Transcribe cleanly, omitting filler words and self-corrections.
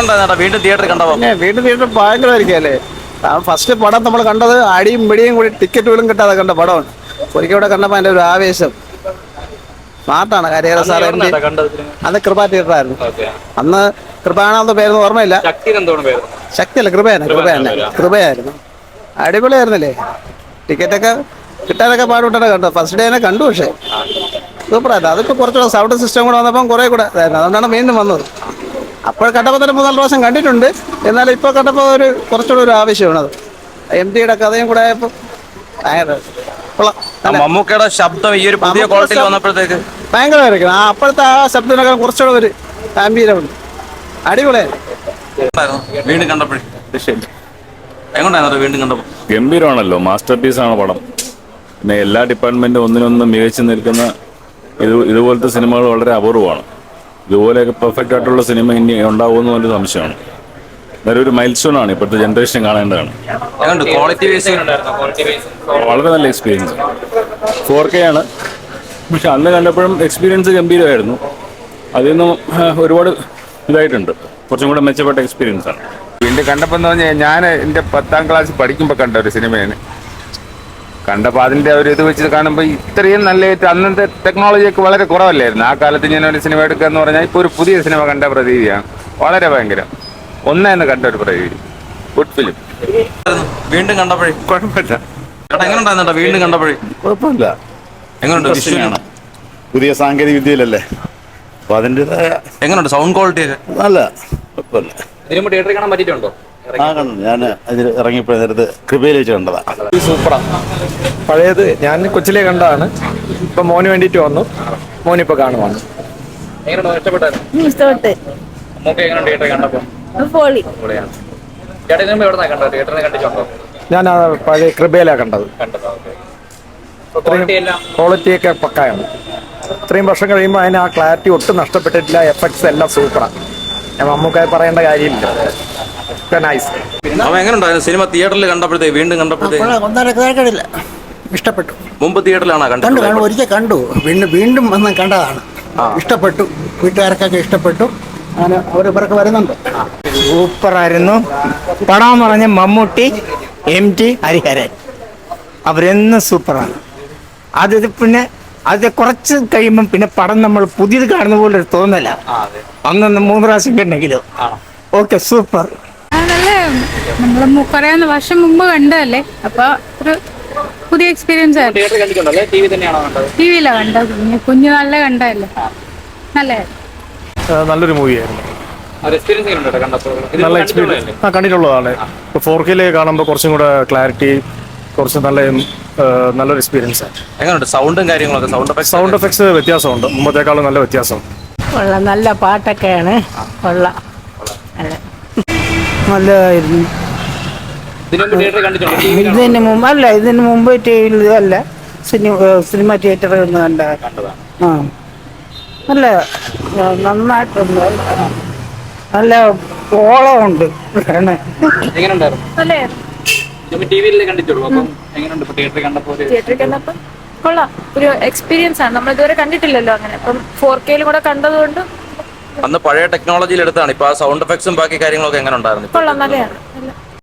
എങ്ങനെയുണ്ടായിരുന്നു വീണ്ടും തിയേറ്ററിൽ കണ്ടപ്പോ? വീണ്ടും വീണ്ടും ഭയങ്കരമായിരിക്കല്ലേ. ഫസ്റ്റ് പടം നമ്മൾ കണ്ടത് അടിയും പിടിയും കൂടി ടിക്കറ്റ് പോലും കിട്ടാതെ കണ്ട പടമാണ്. ഒരിക്കൽ ഇവിടെ കണ്ടപ്പോൾ എൻ്റെ ഒരു ആവേശം സ്മാർട്ടാണ്. ഹരിഹര സാർ അന്ന് കൃപ തിയേറ്ററായിരുന്നു. അന്ന് കൃപാണെന്ന പേരൊന്നും ഓർമ്മയില്ല. ശക്തിയല്ല, കൃപയായിരുന്നു. അടിപൊളിയായിരുന്നല്ലേ. ടിക്കറ്റൊക്കെ കിട്ടാനൊക്കെ പാടുപെട്ടാണ് കണ്ടത്. ഫസ്റ്റ് ഡേനെ കണ്ടു. പക്ഷേ സൂപ്പറായിരുന്നു. അതിപ്പോൾ കുറച്ചുകൂടെ സൗണ്ട് സിസ്റ്റം കൂടെ വന്നപ്പം കുറേ കൂടെ ഇതായിരുന്നു. അതുകൊണ്ടാണ് വീണ്ടും വന്നത്. അപ്പോൾ കണ്ടപ്പോൾ തന്നെ 3-4 പ്രാവശ്യം കണ്ടിട്ടുണ്ട്. എന്നാൽ ഇപ്പോൾ കണ്ടപ്പോൾ കുറച്ചുകൂടെ ഒരു ആവശ്യമാണ്. അത് MTയുടെ കഥയും കൂടെ ആയപ്പോൾ മമ്മൂക്കയുടെ ശബ്ദം ഈ ഒരു പുതിയ ക്വാളിറ്റിയിൽ വന്നപ്പോഴത്തേക്ക് ഭയങ്കരമായിരിക്കും. അപ്പോഴത്തെ ആ ശബ്ദത്തിനൊക്കെ കുറച്ചുകൂടെ ഒരു ഗാംഭീര്യമുണ്ട്. അടിപൊളിയായി. വീണ്ടും കണ്ടപ്പോഴേ എങ്ങോട്ടായിരുന്നു വീണ്ടും കണ്ടപ്പോൾ? ഗംഭീരമാണല്ലോ, മാസ്റ്റർ പീസാണ് പടം. പിന്നെ എല്ലാ ഡിപ്പാർട്ട്മെന്റും ഒന്നിനൊന്ന് മികച്ചു നിൽക്കുന്ന ഇതുപോലത്തെ സിനിമകൾ വളരെ അപൂർവമാണ്. ഇതുപോലെയൊക്കെ പെർഫെക്റ്റ് ആയിട്ടുള്ള സിനിമ ഇനി ഉണ്ടാവുമെന്ന് ഒരു സംശയമാണ്. ഒരു മൈൽ സ്റ്റോൺ ആണ്, ഇപ്പോഴത്തെ ജനറേഷൻ കാണേണ്ടതാണ്. വളരെ നല്ല എക്സ്പീരിയൻസ്. 4K ആണ്, പക്ഷെ അന്ന് കണ്ടപ്പോഴും എക്സ്പീരിയൻസ് ഗംഭീരമായിരുന്നു. അതിൽ നിന്നും ഒരുപാട് ഇതായിട്ടുണ്ട്. കുറച്ചും കൂടെ മെച്ചപ്പെട്ട എക്സ്പീരിയൻസ് ആണ്. വീണ്ടും കണ്ടപ്പോൾ എന്ന് പറഞ്ഞാൽ ഞാൻ എൻ്റെ 10ാം ക്ലാസ്സിൽ പഠിക്കുമ്പോൾ കണ്ട ഒരു സിനിമയാണ്. കണ്ടപ്പോൾ അതിൻ്റെ ഒരു ഇത് വെച്ച് കാണുമ്പോൾ ഇത്രയും നല്ലതായിട്ട് അന്നത്തെ ടെക്നോളജിയൊക്കെ വളരെ കുറവല്ലായിരുന്നു. ആ കാലത്ത് ഞാൻ ഒരു സിനിമ എടുക്കുക എന്ന് പറഞ്ഞാൽ ഇപ്പോൾ ഒരു പുതിയ സിനിമ കണ്ട പ്രതീതിയാണ്. വളരെ ഭയങ്കരം ഒന്നേന്ന് കണ്ട ഒരു പ്രതീതി. Good film. വീണ്ടും കണ്ടപ്പോഴേ കുഴപ്പമില്ല. എങ്ങനെയുണ്ടായിരുന്നു വീണ്ടും കണ്ടപ്പോഴേ? കുഴപ്പമില്ല. എങ്ങനെയുണ്ട്? പുതിയ സാങ്കേതിക വിദ്യയിലല്ലേ, അപ്പൊ അതിൻ്റെതായ എങ്ങനെയുണ്ട് സൗണ്ട് ക്വാളിറ്റി ഒക്കെ? നല്ല കുഴപ്പമില്ല. തിയേറ്ററിൽ കാണാൻ പറ്റിയിട്ടുണ്ടോ? ഞാൻ അതിൽ ഇറങ്ങിയപ്പോൾ നേരത്തെ കൃപയിൽ വെച്ച് കണ്ടതാണ്. സൂപ്പറാ. പഴയത് ഞാൻ കൊച്ചിലെ കണ്ടതാണ്. ഇപ്പൊ മോന് വേണ്ടിട്ട് വന്നു. മോനിപ്പോ കാണുവാണ്. ഇഷ്ടപ്പെട്ട്. ഞാൻ പഴയ കൃപയിലാണ് കണ്ടത്. ക്വാളിറ്റിയൊക്കെ പക്കായാണ്. ഇത്രയും വർഷം കഴിയുമ്പോൾ അതിന് ആ ക്ലാരിറ്റി ഒട്ടും നഷ്ടപ്പെട്ടിട്ടില്ല. എഫക്ട്സ് എല്ലാം സൂപ്പറാണ്. ഞാൻ മമ്മൂക്കായി പറയേണ്ട കാര്യമില്ല. എങ്ങനെയുണ്ടായിരുന്നു സിനിമ തിയേറ്ററിൽ കണ്ടപ്പോഴത്തേ വീണ്ടും കണ്ടപ്പോഴത്തേക്ക്? ഇഷ്ടപ്പെട്ടു. മുമ്പ് തിയേറ്ററിലാണോ കണ്ടത്? ഒരിക്കൽ കണ്ടു, വീണ്ടും വന്ന് കണ്ടതാണ്. ഇഷ്ടപ്പെട്ടു. വീട്ടുകാർക്കൊക്കെ ഇഷ്ടപ്പെട്ടു. അങ്ങനെ അവർക്ക് വരുന്നുണ്ട്. സൂപ്പറായിരുന്നു പടം എന്ന് പറഞ്ഞ മമ്മൂട്ടി, MT, ഹരിഹരൻ അവരെന്നും സൂപ്പറാണ്. അത് പിന്നെ അത് കുറച്ച് കഴിയുമ്പം പിന്നെ പടം നമ്മൾ പുതിയത് കാണുന്ന പോലെ ഒരു തോന്നല. അന്നൊന്ന് 3 പ്രാവശ്യം കണ്ടെങ്കിലും. Okay, super. നല്ല നമ്മൾ കുറേ വർഷം മുമ്പ് കണ്ടതല്ലേ, അപ്പൊ ഒരു പുതിയ എക്സ്പീരിയൻസ് ആയിരുന്നു. TV-യിലാണ് കണ്ടത്. കുഞ്ഞു നല്ല കണ്ടതല്ലേ, നല്ലൊരു മൂവിയായിരുന്നു. നല്ല എക്സ്പീരിയൻസ് കണ്ടിട്ടുള്ളതാണ്. ഇപ്പോൾ 4K കാണുമ്പോൾ കുറച്ചും കൂടെ ക്ലാരിറ്റി, കുറച്ച് നല്ലൊരു എക്സ്പീരിയൻസ് ആണ്. എങ്ങനെയുണ്ട് സൗണ്ടും കാര്യങ്ങളൊക്കെ? സൗണ്ട് എഫക്ട്സ് വ്യത്യാസമുണ്ട്, മുമ്പത്തേക്കാളും നല്ല വ്യത്യാസം. നല്ല പാട്ടൊക്കെയാണ്. നല്ലതായിരുന്നു. ഇതിന് മുമ്പ് TV-യിൽ അല്ല, സിനിമ തിയേറ്ററിൽ ഒന്ന് കണ്ടതാ. നല്ല നന്നായിട്ടുണ്ട്. നല്ല ഓളമുണ്ട്. തിയേറ്ററിൽ കണ്ടപ്പോൾ കൊള്ളാം. ഒരു എക്സ്പീരിയൻസ് ആണ്. നമ്മൾ ഇതുവരെ കണ്ടിട്ടില്ലല്ലോ അങ്ങനെ. അപ്പം 4K കൂടെ കണ്ടതുകൊണ്ട് അന്ന് പഴയ ടെക്നോളജിയിൽ എടുത്താണ്. ഇപ്പൊ ആ സൗണ്ട് എഫക്ട്സും ബാക്കി കാര്യങ്ങളൊക്കെ എങ്ങനെ ഉണ്ടായിരുന്നു? കൊള്ളാം, നല്ലതാണ്.